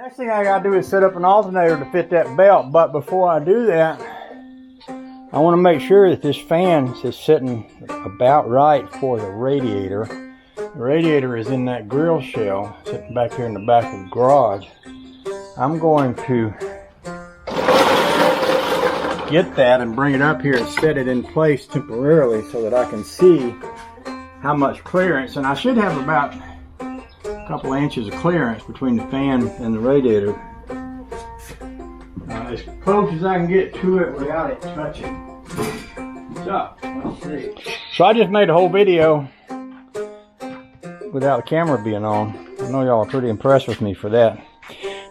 Next thing I gotta do is set up an alternator to fit that belt, but before I do that, I want to make sure that this fan is sitting about right for the radiator. The radiator is in that grill shell sitting back here in the back of the garage. I'm going to get that and bring it up here and set it in place temporarily so that I can see how much clearance, and I should have about a couple of inches of clearance between the fan and the radiator. As close as I can get to it without it touching. So, let's see. So I just made a whole video without the camera being on. I know y'all are pretty impressed with me for that.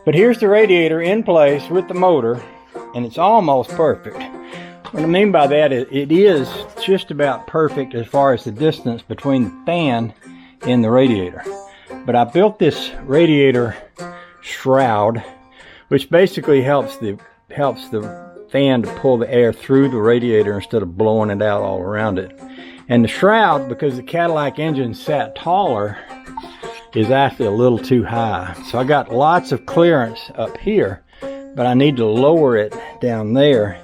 But here's the radiator in place with the motor, and it's almost perfect. What I mean by that is it is just about perfect as far as the distance between the fan and the radiator. But I built this radiator shroud, which basically helps the fan to pull the air through the radiator instead of blowing it out all around it. And the shroud, because the Cadillac engine sat taller, is actually a little too high. So I got lots of clearance up here, but I need to lower it down there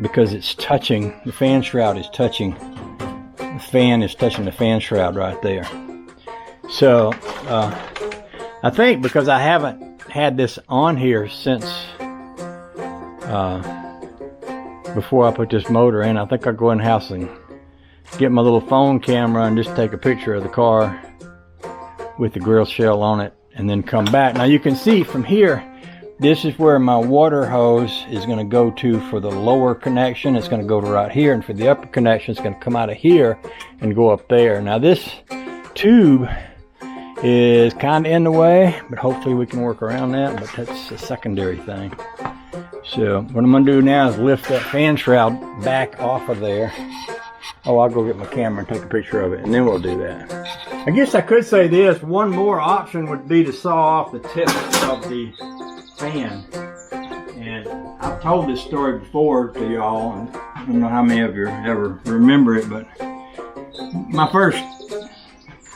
because it's touching, the fan shroud is touching, the fan is touching the fan shroud right there. So I think because I haven't had this on here since before I put this motor in, I think I'll go in the house and get my little phone camera and just take a picture of the car with the grill shell on it and then come back. Now you can see from here, this is where my water hose is going to go to for the lower connection. It's going to go to right here, and for the upper connection it's going to come out of here and go up there. Now this tube is kind of in the way, but hopefully we can work around that, but that's a secondary thing. So what I'm going to do now is lift that fan shroud back off of there. Oh, I'll go get my camera and take a picture of it, and then we'll do that. I guess I could say this. One more option would be to saw off the tip of the fan. And I've told this story before to y'all, and I don't know how many of you ever remember it, but my first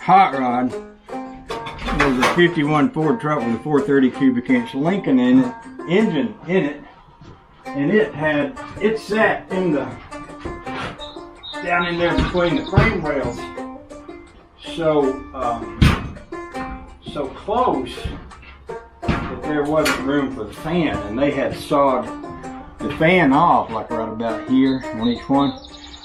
hot rod was a 51 Ford truck with a 430 cubic inch Lincoln engine in it, and it sat in the down in there between the frame rails, so close that there wasn't room for the fan, and they had sawed the fan off like right about here on each one.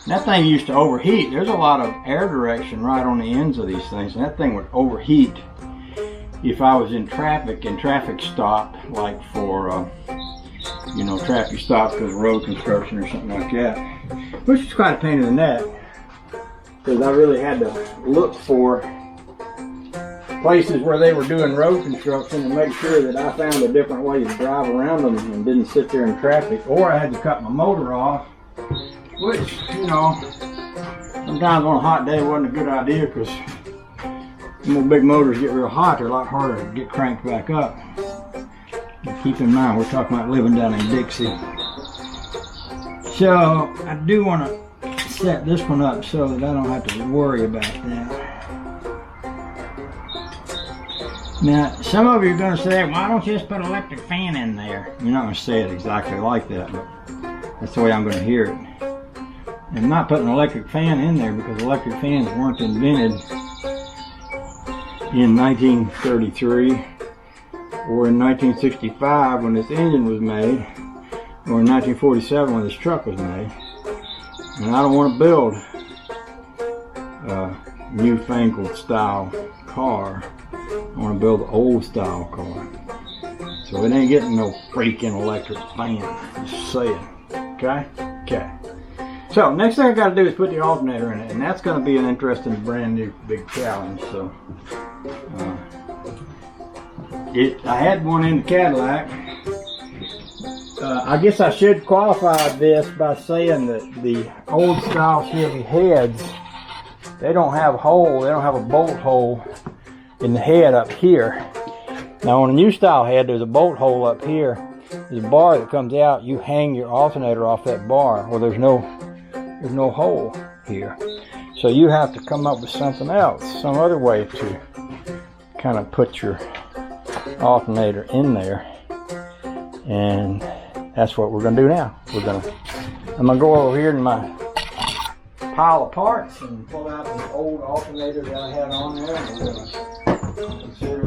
And that thing used to overheat. There's a lot of air direction right on the ends of these things, and that thing would overheat if I was in traffic and traffic stop, like for you know, traffic stop because of road construction or something like that, which is quite a pain in the neck because I really had to look for places where they were doing road construction and make sure that I found a different way to drive around them and didn't sit there in traffic, or I had to cut my motor off, which, you know, sometimes on a hot day wasn't a good idea because when big motors get real hot, they're a lot harder to get cranked back up. And keep in mind, we're talking about living down in Dixie. So I do want to set this one up so that I don't have to worry about that. Now, some of you are going to say, why don't you just put an electric fan in there? You're not going to say it exactly like that, but that's the way I'm going to hear it. I'm not putting an electric fan in there because electric fans weren't invented in 1933 or in 1965 when this engine was made, or in 1947 when this truck was made. And I don't want to build a newfangled style car. I want to build an old style car. So it ain't getting no freaking electric fan. Just saying. Okay? Okay. So next thing I got to do is put the alternator in it, and that's going to be an interesting brand new big challenge. So I had one in the Cadillac. I guess I should qualify this by saying that the old style Chevy heads, they don't have a hole, they don't have a bolt hole in the head up here. Now on a new style head, there's a bolt hole up here. There's a bar that comes out, you hang your alternator off that bar. Well, there's no hole here. So you have to come up with something else, some other way to kind of put your alternator in there, and that's what we're gonna do now. I'm gonna go over here in my pile of parts and pull out the old alternator that I had on there, and we're gonna consider